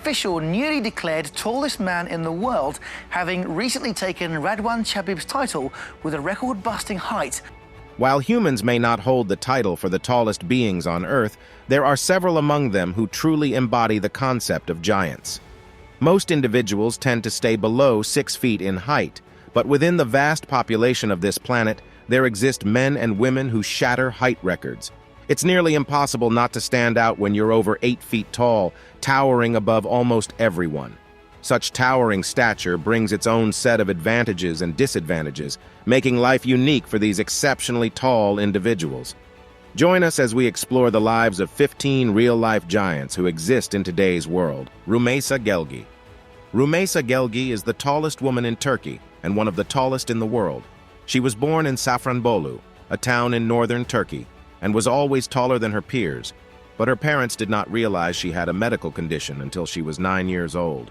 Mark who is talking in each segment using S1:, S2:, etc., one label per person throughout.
S1: official newly declared tallest man in the world, having recently taken Radwan Chabib's title with a record-busting height.
S2: While humans may not hold the title for the tallest beings on Earth, there are several among them who truly embody the concept of giants. Most individuals tend to stay below 6 feet in height, but within the vast population of this planet, there exist men and women who shatter height records. It's nearly impossible not to stand out when you're over 8 feet tall, towering above almost everyone. Such towering stature brings its own set of advantages and disadvantages, making life unique for these exceptionally tall individuals. Join us as we explore the lives of 15 real-life giants who exist in today's world. Rümeysa Gelgi. Rümeysa Gelgi is the tallest woman in Turkey and one of the tallest in the world. She was born in Safranbolu, a town in northern Turkey, and was always taller than her peers, but her parents did not realize she had a medical condition until she was 9 years old.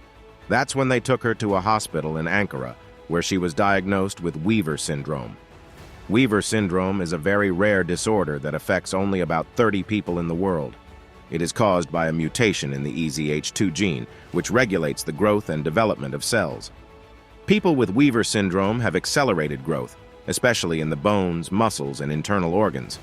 S2: That's when they took her to a hospital in Ankara, where she was diagnosed with Weaver syndrome. Weaver syndrome is a very rare disorder that affects only about 30 people in the world. It is caused by a mutation in the EZH2 gene, which regulates the growth and development of cells. People with Weaver syndrome have accelerated growth, especially in the bones, muscles, and internal organs.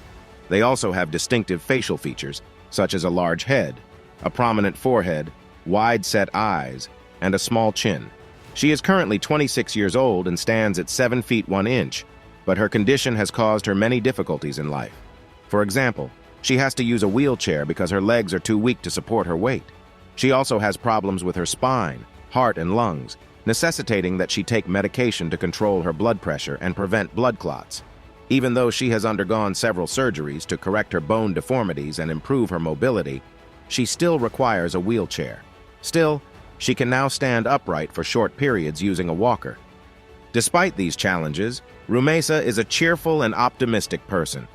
S2: They also have distinctive facial features, such as a large head, a prominent forehead, wide-set eyes, and a small chin. She is currently 26 years old and stands at 7 feet 1 inch, but her condition has caused her many difficulties in life. For example, she has to use a wheelchair because her legs are too weak to support her weight. She also has problems with her spine, heart, and lungs, necessitating that she take medication to control her blood pressure and prevent blood clots. Even though she has undergone several surgeries to correct her bone deformities and improve her mobility, she still requires a wheelchair. Still, she can now stand upright for short periods using a walker. Despite these challenges, Rümeysa is a cheerful and optimistic person.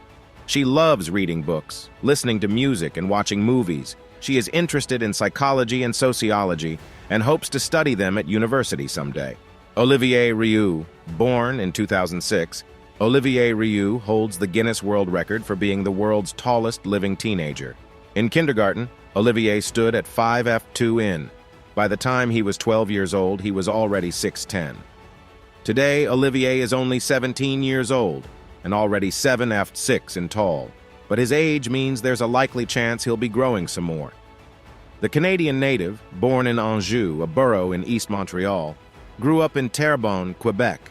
S2: She loves reading books, listening to music, and watching movies. She is interested in psychology and sociology and hopes to study them at university someday. Olivier Rioux, born in 2006, Olivier Rioux holds the Guinness World Record for being the world's tallest living teenager. In kindergarten, Olivier stood at 5'2" in. By the time he was 12 years old, he was already 6'10". Today, Olivier is only 17 years old and already 7'6" in tall, but his age means there's a likely chance he'll be growing some more. The Canadian native, born in Anjou, a borough in East Montreal, grew up in Terrebonne, Quebec.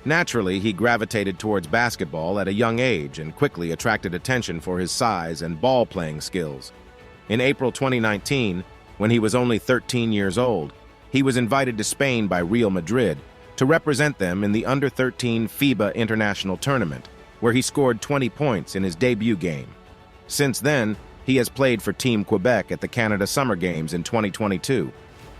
S2: Naturally, he gravitated towards basketball at a young age and quickly attracted attention for his size and ball-playing skills. In April 2019, when he was only 13 years old, he was invited to Spain by Real Madrid to represent them in the Under-13 FIBA International Tournament, where he scored 20 points in his debut game. Since then, he has played for Team Quebec at the Canada Summer Games in 2022.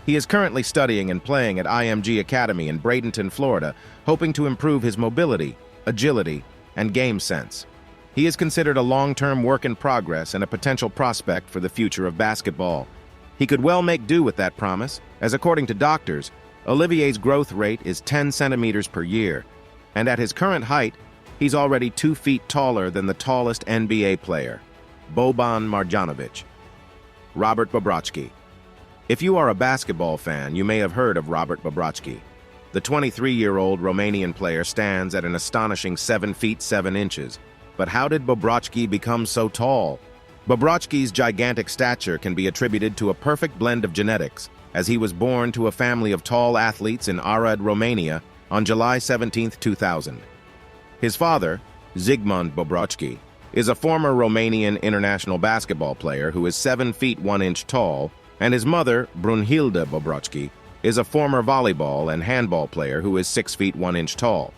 S2: He is currently studying and playing at IMG Academy in Bradenton, Florida, hoping to improve his mobility, agility, and game sense. He is considered a long-term work in progress and a potential prospect for the future of basketball. He could well make do with that promise, as according to doctors, Olivier's growth rate is 10 centimeters per year, and at his current height, he's already 2 feet taller than the tallest NBA player, Boban Marjanovic. Robert Bobrovsky. If you are a basketball fan, you may have heard of Robert Bobrovsky. The 23-year-old Romanian player stands at an astonishing 7 feet 7 inches. But how did Bobrovsky become so tall? Bobrovsky's gigantic stature can be attributed to a perfect blend of genetics, as he was born to a family of tall athletes in Arad, Romania, on July 17, 2000. His father, Zygmunt Bobrovsky, is a former Romanian international basketball player who is 7 feet 1 inch tall, and his mother, Brunhilde Bobrovsky, is a former volleyball and handball player who is 6 feet 1 inch tall.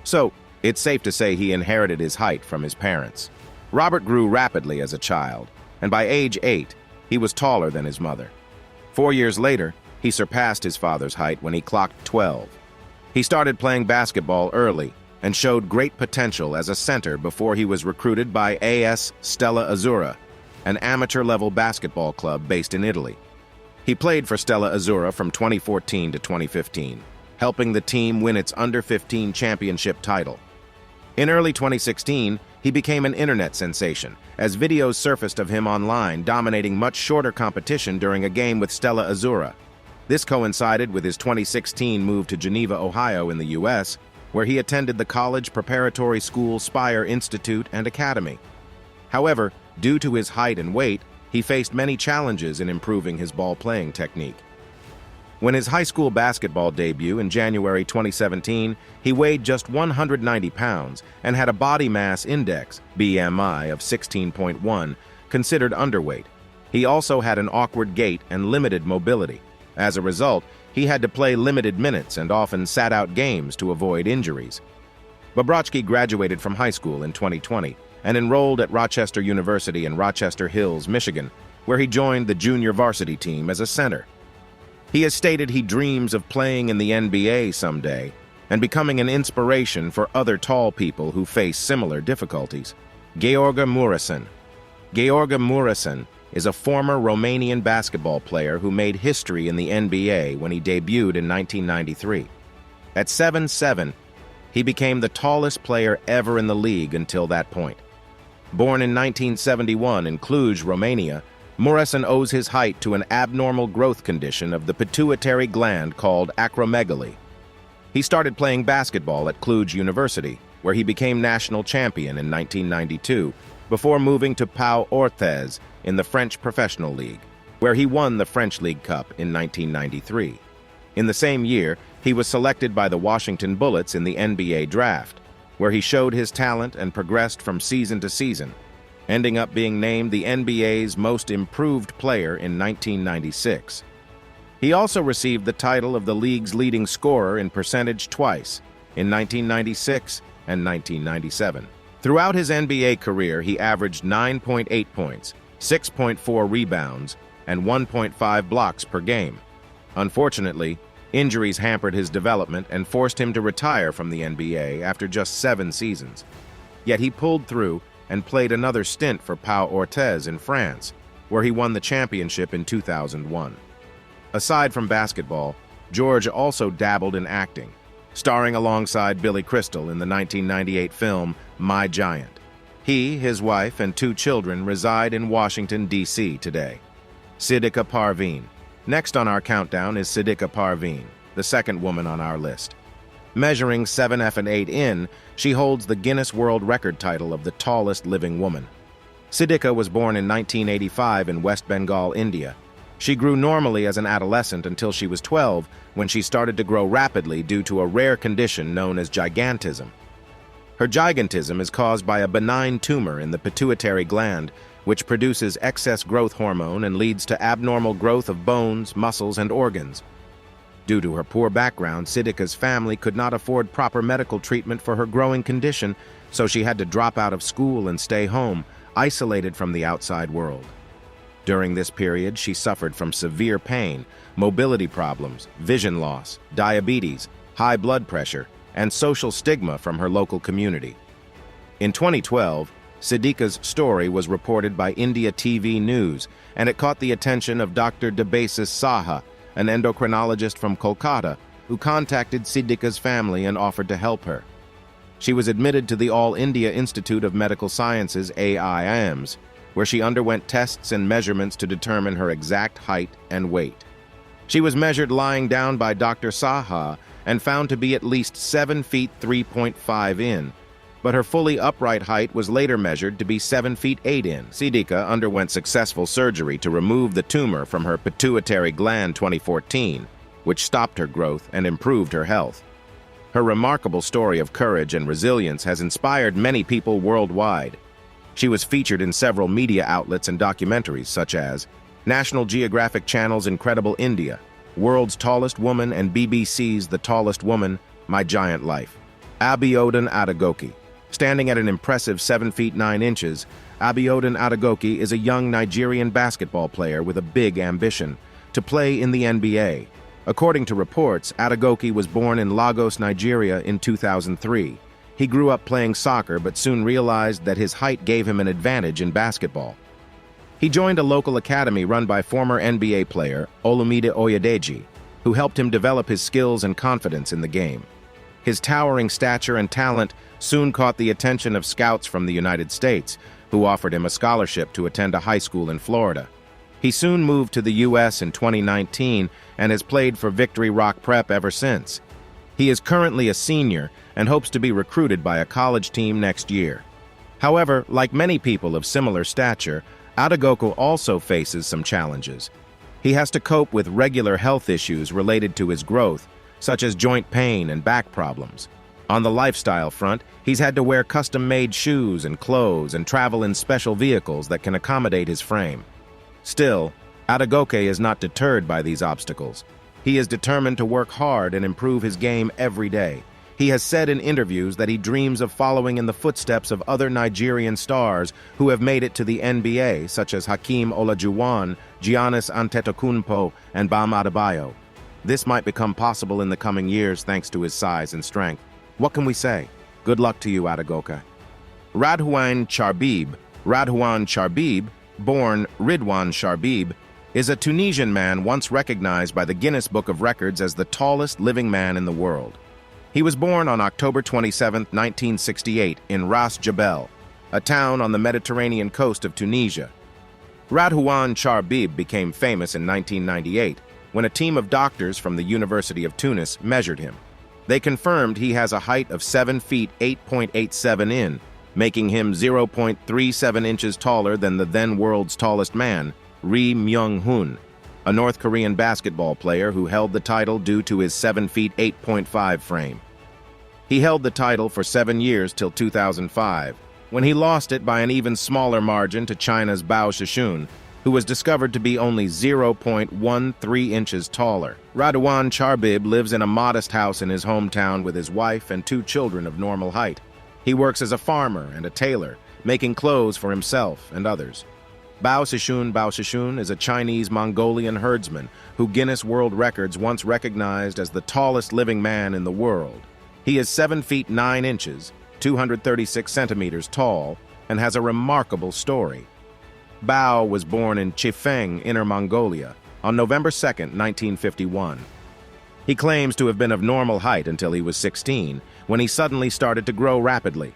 S2: So, it's safe to say he inherited his height from his parents. Robert grew rapidly as a child, and by age 8, he was taller than his mother. 4 years later, he surpassed his father's height when he clocked 12. He started playing basketball early and showed great potential as a center before he was recruited by AS Stella Azzurra, an amateur-level basketball club based in Italy. He played for Stella Azzurra from 2014 to 2015, helping the team win its Under-15 championship title. In early 2016, He became an internet sensation, as videos surfaced of him online dominating much shorter competition during a game with Stella Azura. This coincided with his 2016 move to Geneva, Ohio in the U.S., where he attended the college preparatory school Spire Institute and Academy. However, due to his height and weight, he faced many challenges in improving his ball-playing technique. When his high school basketball debut in January 2017, he weighed just 190 pounds and had a body mass index, BMI, of 16.1, considered underweight. He also had an awkward gait and limited mobility. As a result, he had to play limited minutes and often sat out games to avoid injuries. Bobrovsky graduated from high school in 2020 and enrolled at Rochester University in Rochester Hills, Michigan, where he joined the junior varsity team as a center. He has stated he dreams of playing in the NBA someday and becoming an inspiration for other tall people who face similar difficulties. Gheorghe Muresan. Gheorghe Muresan is a former Romanian basketball player who made history in the NBA when he debuted in 1993. At 7'7", he became the tallest player ever in the league until that point. Born in 1971 in Cluj, Romania, Muresan owes his height to an abnormal growth condition of the pituitary gland called acromegaly. He started playing basketball at Cluj University, where he became national champion in 1992, before moving to Pau Orthez in the French Professional League, where he won the French League Cup in 1993. In the same year, he was selected by the Washington Bullets in the NBA draft, where he showed his talent and progressed from season to season, ending up being named the NBA's Most Improved Player in 1996. He also received the title of the league's leading scorer in percentage twice, in 1996 and 1997. Throughout his NBA career, he averaged 9.8 points, 6.4 rebounds, and 1.5 blocks per game. Unfortunately, injuries hampered his development and forced him to retire from the NBA after just 7 seasons. Yet he pulled through and played another stint for Pau Orthez in France, where he won the championship in 2001. Aside from basketball, George also dabbled in acting, starring alongside Billy Crystal in the 1998 film My Giant. He, his wife, and 2 children reside in Washington, D.C. today. Sidika Parveen. Next on our countdown is Sidika Parveen, the second woman on our list. Measuring 7 and 8 in, she holds the Guinness World Record title of the tallest living woman. Sidika was born in 1985 in West Bengal, India. She grew normally as an adolescent until she was 12, when she started to grow rapidly due to a rare condition known as gigantism. Her gigantism is caused by a benign tumor in the pituitary gland, which produces excess growth hormone and leads to abnormal growth of bones, muscles, and organs. Due to her poor background, Sidika's family could not afford proper medical treatment for her growing condition, so she had to drop out of school and stay home, isolated from the outside world. During this period, she suffered from severe pain, mobility problems, vision loss, diabetes, high blood pressure, and social stigma from her local community. In 2012, Sidika's story was reported by India TV News, and it caught the attention of Dr. Debasis Saha, an endocrinologist from Kolkata, who contacted Sidika's family and offered to help her. She was admitted to the All India Institute of Medical Sciences, AIIMS, where she underwent tests and measurements to determine her exact height and weight. She was measured lying down by Dr. Saha and found to be at least 7 feet 3.5 in, but her fully upright height was later measured to be 7 feet 8 in. Sidika underwent successful surgery to remove the tumor from her pituitary gland 2014, which stopped her growth and improved her health. Her remarkable story of courage and resilience has inspired many people worldwide. She was featured in several media outlets and documentaries such as National Geographic Channel's Incredible India, World's Tallest Woman, and BBC's The Tallest Woman, My Giant Life. Abiodun Adegoke. Standing at an impressive 7 feet 9 inches, Abiodun Adegoke is a young Nigerian basketball player with a big ambition to play in the NBA. According to reports, Adegoke was born in Lagos, Nigeria in 2003. He grew up playing soccer but soon realized that his height gave him an advantage in basketball. He joined a local academy run by former NBA player Olumide Oyedeji, who helped him develop his skills and confidence in the game. His towering stature and talent soon caught the attention of scouts from the United States, who offered him a scholarship to attend a high school in Florida. He soon moved to the U.S. in 2019 and has played for Victory Rock Prep ever since. He is currently a senior and hopes to be recruited by a college team next year. However, like many people of similar stature, Adegoko also faces some challenges. He has to cope with regular health issues related to his growth, such as joint pain and back problems. On the lifestyle front, he's had to wear custom-made shoes and clothes and travel in special vehicles that can accommodate his frame. Still, Adegoke is not deterred by these obstacles. He is determined to work hard and improve his game every day. He has said in interviews that he dreams of following in the footsteps of other Nigerian stars who have made it to the NBA, such as Hakeem Olajuwon, Giannis Antetokounmpo, and Bam Adebayo. This might become possible in the coming years thanks to his size and strength. What can we say? Good luck to you, Adegoke. Radhouane Charbib, born Ridwan Charbib, is a Tunisian man once recognized by the Guinness Book of Records as the tallest living man in the world. He was born on October 27, 1968, in Ras Jabal, a town on the Mediterranean coast of Tunisia. Radhouane Charbib became famous in 1998 when a team of doctors from the University of Tunis measured him. They confirmed he has a height of 7 feet 8.87 in, making him 0.37 inches taller than the then world's tallest man, Ri Myung-hun, a North Korean basketball player who held the title due to his 7 feet 8.5 frame. He held the title for 7 years till 2005, when he lost it by an even smaller margin to China's Bao Shishun, who was discovered to be only 0.13 inches taller. Radhouane Charbib lives in a modest house in his hometown with his wife and 2 children of normal height. He works as a farmer and a tailor, making clothes for himself and others. Bao Shishun is a Chinese-Mongolian herdsman who Guinness World Records once recognized as the tallest living man in the world. He is 7 feet 9 inches, 236 centimeters tall, and has a remarkable story. Bao was born in Chifeng, Inner Mongolia, on November 2, 1951. He claims to have been of normal height until he was 16, when he suddenly started to grow rapidly.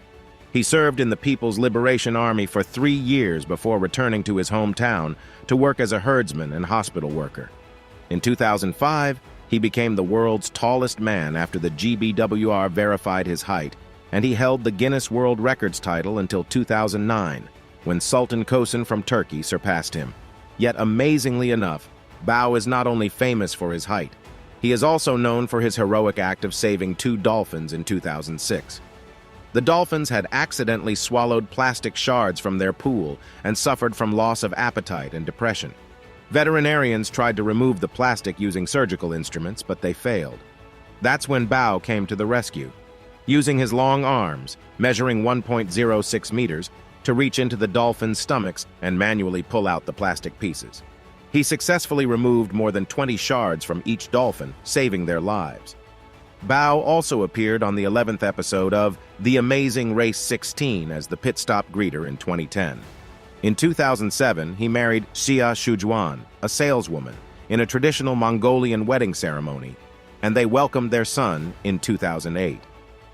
S2: He served in the People's Liberation Army for 3 years before returning to his hometown to work as a herdsman and hospital worker. In 2005, he became the world's tallest man after the GBWR verified his height, and he held the Guinness World Records title until 2009, when Sultan Kosin from Turkey surpassed him. Yet amazingly enough, Bao is not only famous for his height, he is also known for his heroic act of saving 2 dolphins in 2006. The dolphins had accidentally swallowed plastic shards from their pool and suffered from loss of appetite and depression. Veterinarians tried to remove the plastic using surgical instruments, but they failed. That's when Bao came to the rescue, using his long arms, measuring 1.06 meters, to reach into the dolphins' stomachs and manually pull out the plastic pieces. He successfully removed more than 20 shards from each dolphin, saving their lives. Bao also appeared on the 11th episode of The Amazing Race 16 as the pit stop greeter in 2010. In 2007, he married Xia Shujuan, a saleswoman, in a traditional Mongolian wedding ceremony, and they welcomed their son in 2008.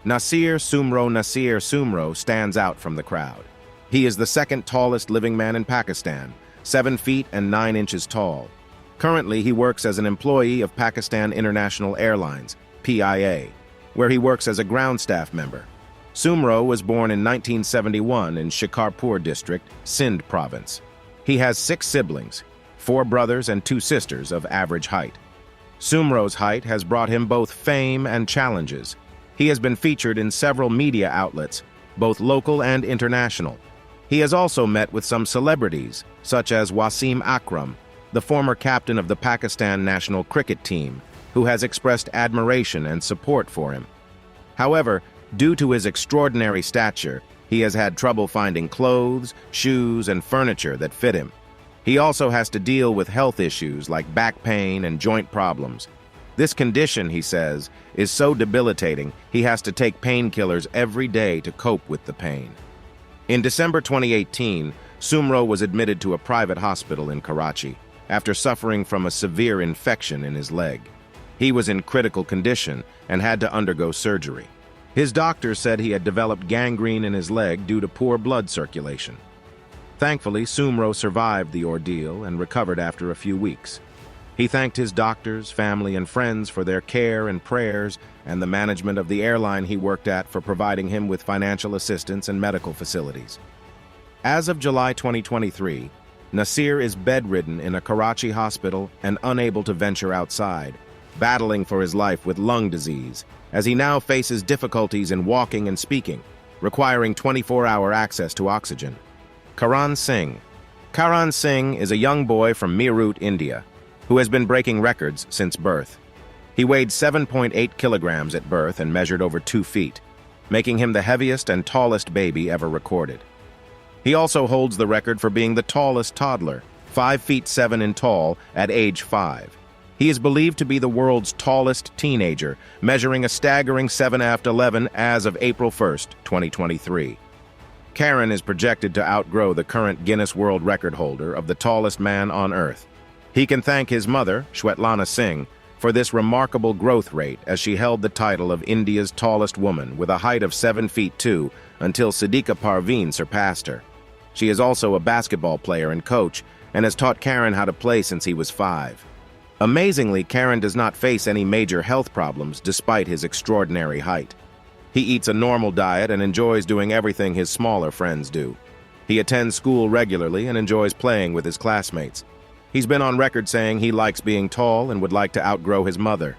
S2: Nasir Sumro stands out from the crowd. He is the second tallest living man in Pakistan, 7 feet and 9 inches tall. Currently, he works as an employee of Pakistan International Airlines, PIA, where he works as a ground staff member. Sumro was born in 1971 in Shikarpur district, Sindh province. He has 6 siblings, 4 brothers and 2 sisters of average height. Sumro's height has brought him both fame and challenges. He has been featured in several media outlets, both local and international. He has also met with some celebrities, such as Wasim Akram, the former captain of the Pakistan national cricket team, who has expressed admiration and support for him. However, due to his extraordinary stature, he has had trouble finding clothes, shoes, and furniture that fit him. He also has to deal with health issues like back pain and joint problems. This condition, he says, is so debilitating he has to take painkillers every day to cope with the pain. In December 2018, Sumro was admitted to a private hospital in Karachi after suffering from a severe infection in his leg. He was in critical condition and had to undergo surgery. His doctor said he had developed gangrene in his leg due to poor blood circulation. Thankfully, Sumro survived the ordeal and recovered after a few weeks. He thanked his doctors, family, and friends for their care and prayers, and the management of the airline he worked at for providing him with financial assistance and medical facilities. As of July 2023, Nasir is bedridden in a Karachi hospital and unable to venture outside, battling for his life with lung disease, as he now faces difficulties in walking and speaking, requiring 24-hour access to oxygen. Karan Singh. Karan Singh is a young boy from Meerut, India, who has been breaking records since birth. He weighed 7.8 kilograms at birth and measured over 2 feet, making him the heaviest and tallest baby ever recorded. He also holds the record for being the tallest toddler, 5 feet 7 in tall, at age 5. He is believed to be the world's tallest teenager, measuring a staggering 7'11" as of April 1, 2023. Karan is projected to outgrow the current Guinness World Record holder of the tallest man on Earth. He can thank his mother, Shwetlana Singh, for this remarkable growth rate as she held the title of India's tallest woman with a height of 7 feet 2 until Siddiqa Parveen surpassed her. She is also a basketball player and coach and has taught Karan how to play since he was 5. Amazingly, Karan does not face any major health problems despite his extraordinary height. He eats a normal diet and enjoys doing everything his smaller friends do. He attends school regularly and enjoys playing with his classmates. He's been on record saying he likes being tall and would like to outgrow his mother.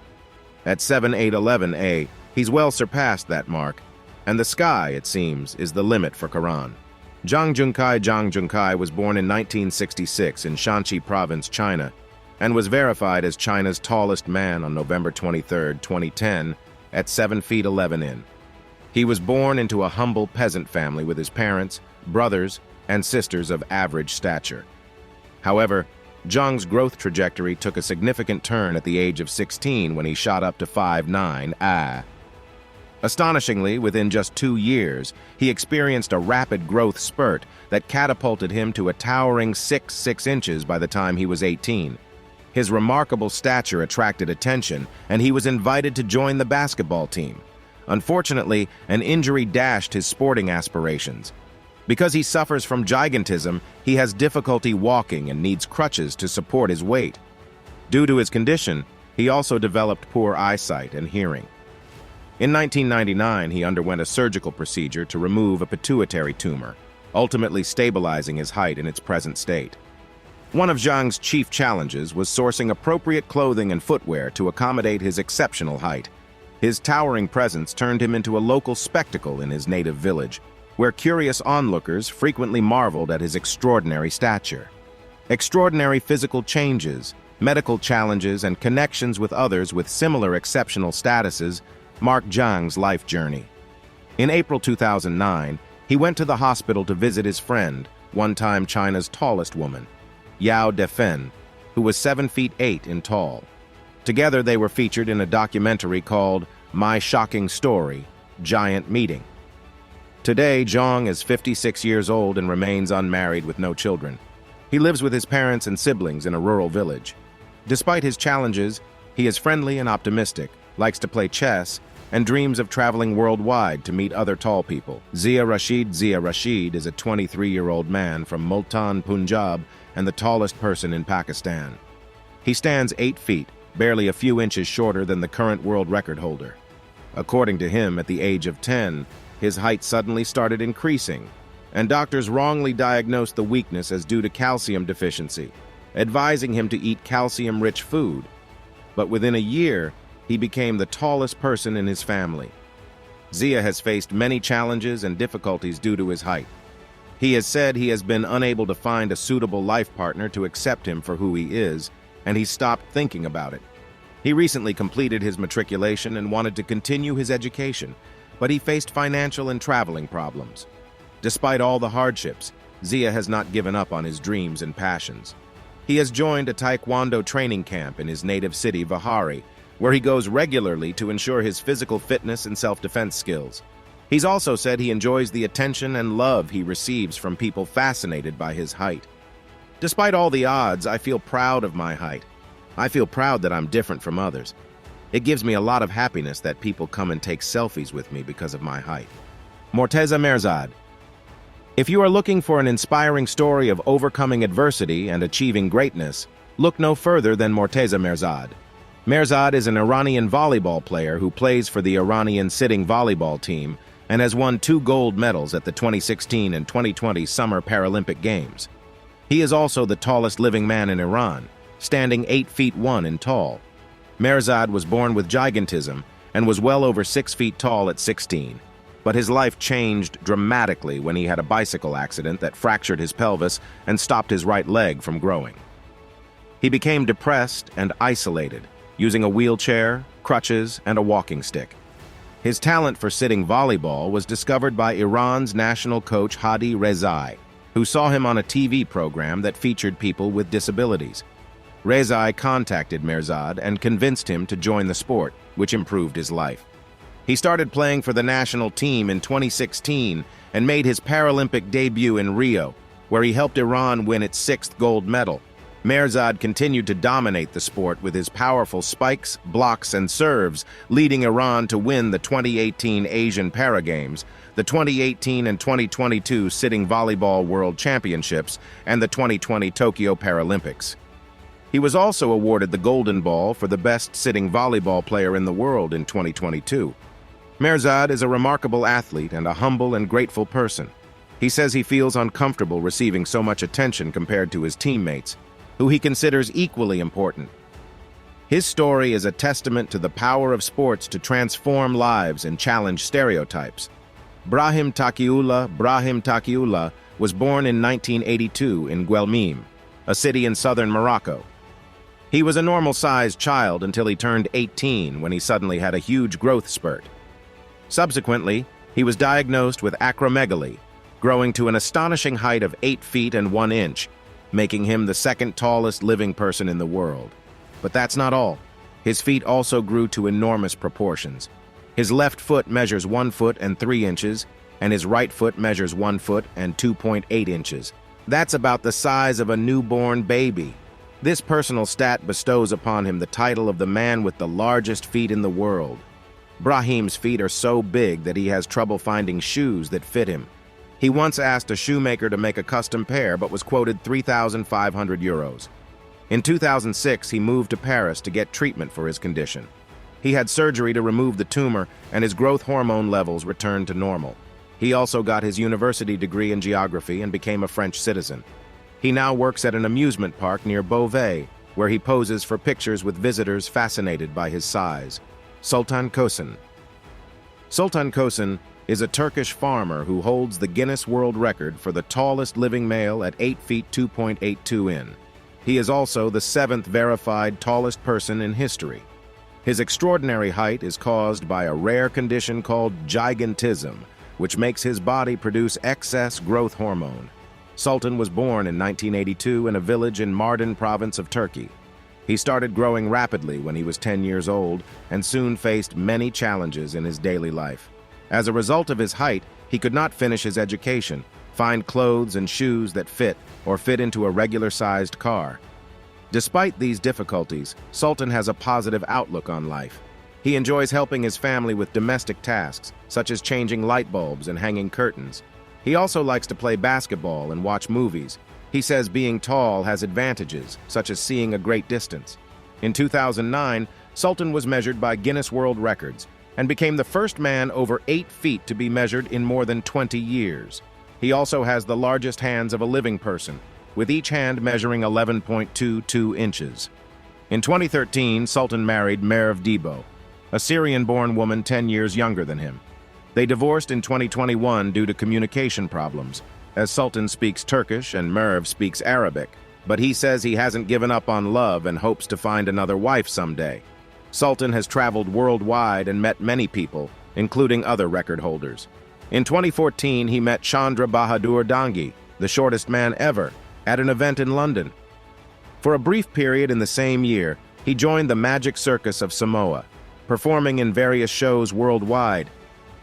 S2: At 7'8" he's well surpassed that mark, and the sky, it seems, is the limit for Karan. Zhang Junkai was born in 1966 in Shanxi Province, China, and was verified as China's tallest man on November 23, 2010, at 7 feet 11 in. He was born into a humble peasant family with his parents, brothers, and sisters of average stature. However, Zhang's growth trajectory took a significant turn at the age of 16 when he shot up to 5'9". Astonishingly, within just 2 years, he experienced a rapid growth spurt that catapulted him to a towering 6 inches by the time he was 18. His remarkable stature attracted attention, and he was invited to join the basketball team. Unfortunately, an injury dashed his sporting aspirations. Because he suffers from gigantism, he has difficulty walking and needs crutches to support his weight. Due to his condition, he also developed poor eyesight and hearing. In 1999, he underwent a surgical procedure to remove a pituitary tumor, ultimately stabilizing his height in its present state. One of Zhang's chief challenges was sourcing appropriate clothing and footwear to accommodate his exceptional height. His towering presence turned him into a local spectacle in his native village, where curious onlookers frequently marveled at his extraordinary stature. Extraordinary physical changes, medical challenges, and connections with others with similar exceptional statuses marked Zhang's life journey. In April 2009, he went to the hospital to visit his friend, one-time China's tallest woman, Yao Defen, who was 7 feet 8 in tall. Together, they were featured in a documentary called My Shocking Story, Giant Meeting. Today, Zhang is 56 years old and remains unmarried with no children. He lives with his parents and siblings in a rural village. Despite his challenges, he is friendly and optimistic, likes to play chess, and dreams of traveling worldwide to meet other tall people. Zia Rashid is a 23-year-old man from Multan, Punjab, and the tallest person in Pakistan. He stands 8 feet, barely a few inches shorter than the current world record holder. According to him, at the age of 10, his height suddenly started increasing, and doctors wrongly diagnosed the weakness as due to calcium deficiency, advising him to eat calcium-rich food. But within a year, he became the tallest person in his family. Zia has faced many challenges and difficulties due to his height. He has said he has been unable to find a suitable life partner to accept him for who he is, and he stopped thinking about it. He recently completed his matriculation and wanted to continue his education, but he faced financial and traveling problems. Despite all the hardships, Zia has not given up on his dreams and passions. He has joined a Taekwondo training camp in his native city, Vihari, where he goes regularly to ensure his physical fitness and self-defense skills. He's also said he enjoys the attention and love he receives from people fascinated by his height. Despite all the odds, I feel proud of my height. I feel proud that I'm different from others. It gives me a lot of happiness that people come and take selfies with me because of my height. Morteza Mehrzad. If you are looking for an inspiring story of overcoming adversity and achieving greatness, look no further than Morteza Mehrzad. Mehrzad is an Iranian volleyball player who plays for the Iranian sitting volleyball team and has won 2 gold medals at the 2016 and 2020 Summer Paralympic Games. He is also the tallest living man in Iran, standing 8 feet 1 in tall. Mehrzad was born with gigantism and was well over 6 feet tall at 16. But his life changed dramatically when he had a bicycle accident that fractured his pelvis and stopped his right leg from growing. He became depressed and isolated, using a wheelchair, crutches, and a walking stick. His talent for sitting volleyball was discovered by Iran's national coach Hadi Rezai, who saw him on a TV program that featured people with disabilities. Rezai contacted Mehrzad and convinced him to join the sport, which improved his life. He started playing for the national team in 2016 and made his Paralympic debut in Rio, where he helped Iran win its 6th gold medal. Mehrzad continued to dominate the sport with his powerful spikes, blocks, and serves, leading Iran to win the 2018 Asian Paragames, the 2018 and 2022 Sitting Volleyball World Championships, and the 2020 Tokyo Paralympics. He was also awarded the Golden Ball for the best sitting volleyball player in the world in 2022. Mehrzad is a remarkable athlete and a humble and grateful person. He says he feels uncomfortable receiving so much attention compared to his teammates, who he considers equally important. His story is a testament to the power of sports to transform lives and challenge stereotypes. Brahim Taqiullah was born in 1982 in Guelmim, a city in southern Morocco. He was a normal-sized child until he turned 18 when he suddenly had a huge growth spurt. Subsequently, he was diagnosed with acromegaly, growing to an astonishing height of 8 feet and 1 inch, making him the 2nd tallest living person in the world. But that's not all. His feet also grew to enormous proportions. His left foot measures 1 foot and 3 inches, and his right foot measures 1 foot and 2.8 inches. That's about the size of a newborn baby. This personal stat bestows upon him the title of the man with the largest feet in the world. Brahim's feet are so big that he has trouble finding shoes that fit him. He once asked a shoemaker to make a custom pair but was quoted 3,500 euros. In 2006, he moved to Paris to get treatment for his condition. He had surgery to remove the tumor, and his growth hormone levels returned to normal. He also got his university degree in geography and became a French citizen. He now works at an amusement park near Beauvais, where he poses for pictures with visitors fascinated by his size. Sultan Kosin. Sultan Kosin is a Turkish farmer who holds the Guinness World Record for the tallest living male at 8 feet 2.82 in. He is also the 7th verified tallest person in history. His extraordinary height is caused by a rare condition called gigantism, which makes his body produce excess growth hormone. Sultan was born in 1982 in a village in Mardin province of Turkey. He started growing rapidly when he was 10 years old and soon faced many challenges in his daily life. As a result of his height, he could not finish his education, find clothes and shoes that fit, or fit into a regular-sized car. Despite these difficulties, Sultan has a positive outlook on life. He enjoys helping his family with domestic tasks, such as changing light bulbs and hanging curtains. He also likes to play basketball and watch movies. He says being tall has advantages, such as seeing a great distance. In 2009, Sultan was measured by Guinness World Records and became the first man over 8 feet to be measured in more than 20 years. He also has the largest hands of a living person, with each hand measuring 11.22 inches. In 2013, Sultan married Merve Debo, a Syrian-born woman 10 years younger than him. They divorced in 2021 due to communication problems, as Sultan speaks Turkish and Merve speaks Arabic, but he says he hasn't given up on love and hopes to find another wife someday. Sultan has traveled worldwide and met many people, including other record holders. In 2014, he met Chandra Bahadur Dangi, the shortest man ever, at an event in London. For a brief period in the same year, he joined the Magic Circus of Samoa, performing in various shows worldwide.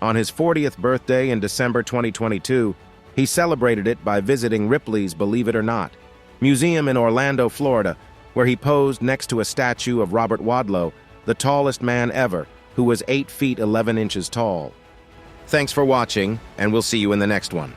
S2: On his 40th birthday in December 2022, he celebrated it by visiting Ripley's Believe It or Not museum in Orlando, Florida, where he posed next to a statue of Robert Wadlow, the tallest man ever, who was 8 feet 11 inches tall. Thanks for watching, and we'll see you in the next one.